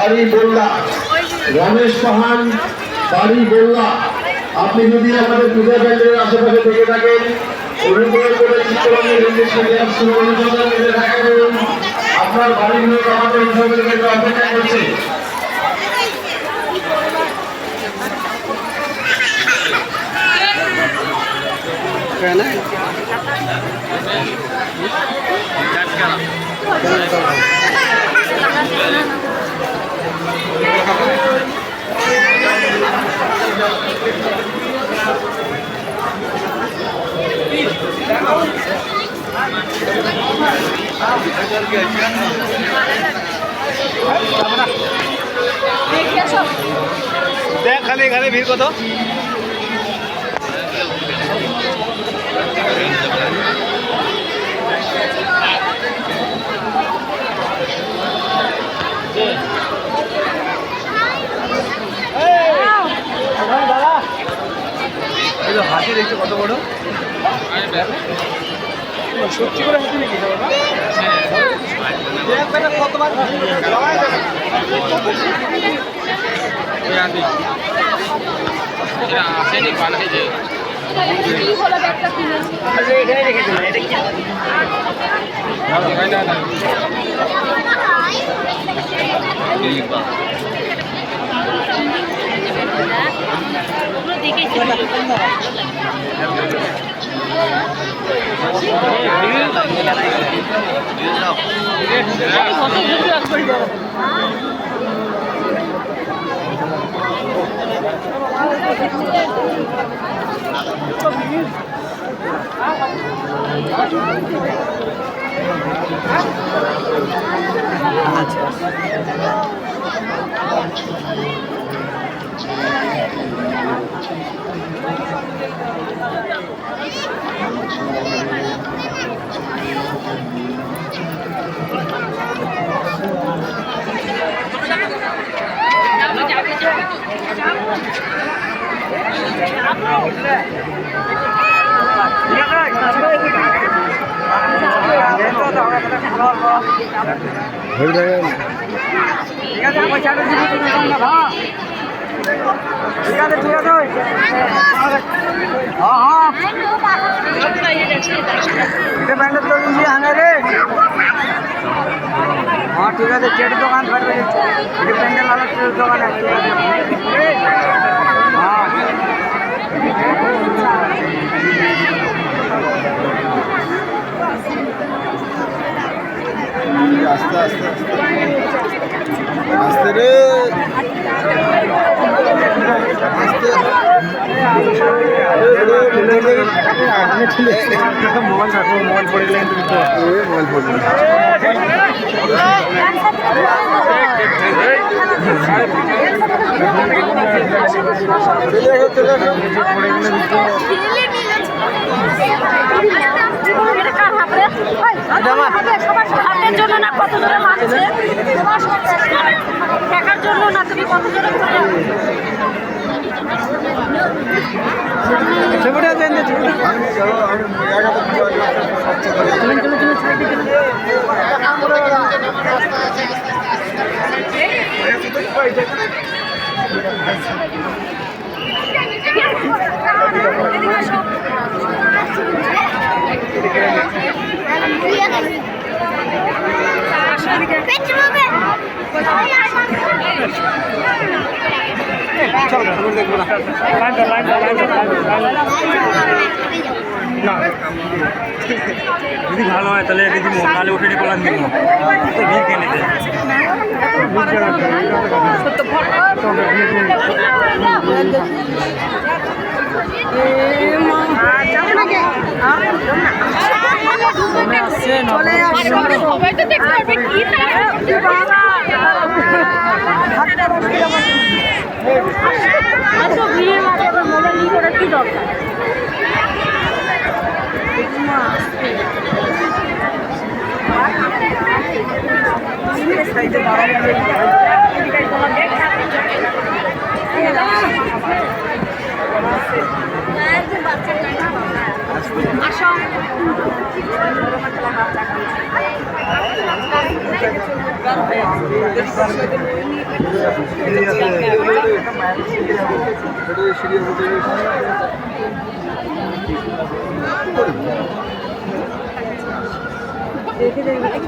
বাড়ি বললা, রমেশ পাহান বাড়ি বললা। আপনি যদি আমাদের পূজা প্যান্ডেলের আশেপাশে থেকে থাকেন, অনুগ্রহ করে চিত্তরঞ্জন অনুসন্ধান করে থাকেন। আপনার বাড়িগুলো আমাদের অনুসন্ধানের জন্য অপেক্ষা করছে। দেখ খালি এখানে ভিড় কত। হাতি দেখছো কত বড়, সত্যি করে হাতি নাকি কতবার আসেনি বানাই যে এখানে রেখেছিল। এটা কি हाँ ठीक है चेट दुकान पेंडल वाला दुकान है। हाँ आस्ते आस्ते आस्ते रे आस्ते मोबाइल रखो, मोबाइल पड़े मोबाइल पड़े হাতের জন্য না কত জোরে মারছে, টাকার জন্য না তুমি কত জোরে যদি ভালো হয় তাহলে যদি নালে উঠে করলাম দিব তো ভিড় কিনে দেয়। কি দরকার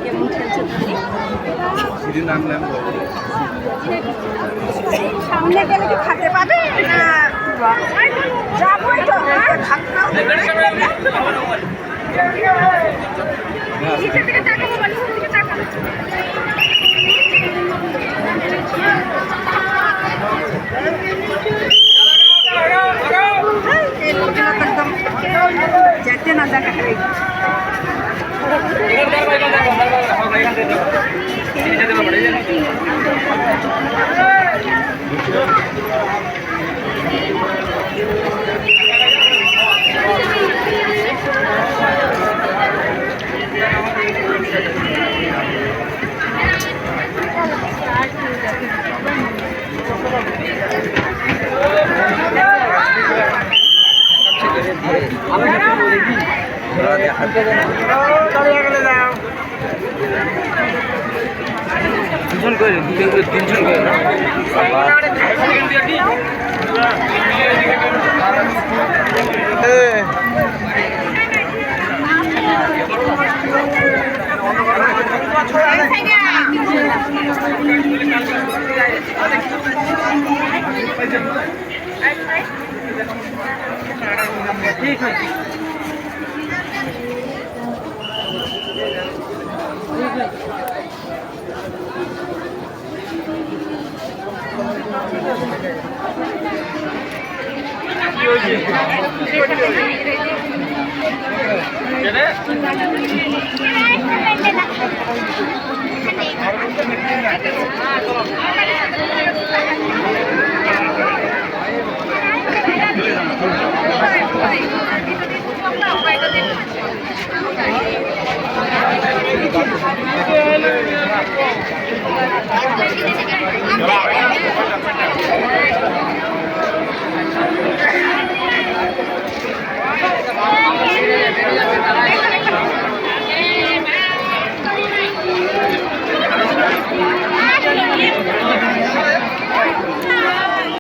কেমন খেলছে সামনে গেলে কি খাতে পাবে না যাবোই তো নিচে থেকে তাকাবো নিচে থেকে তাকাবো একদম যেতে না দেখা দুজন করে তিনজন করে ঠিক আছে কি হয়েছে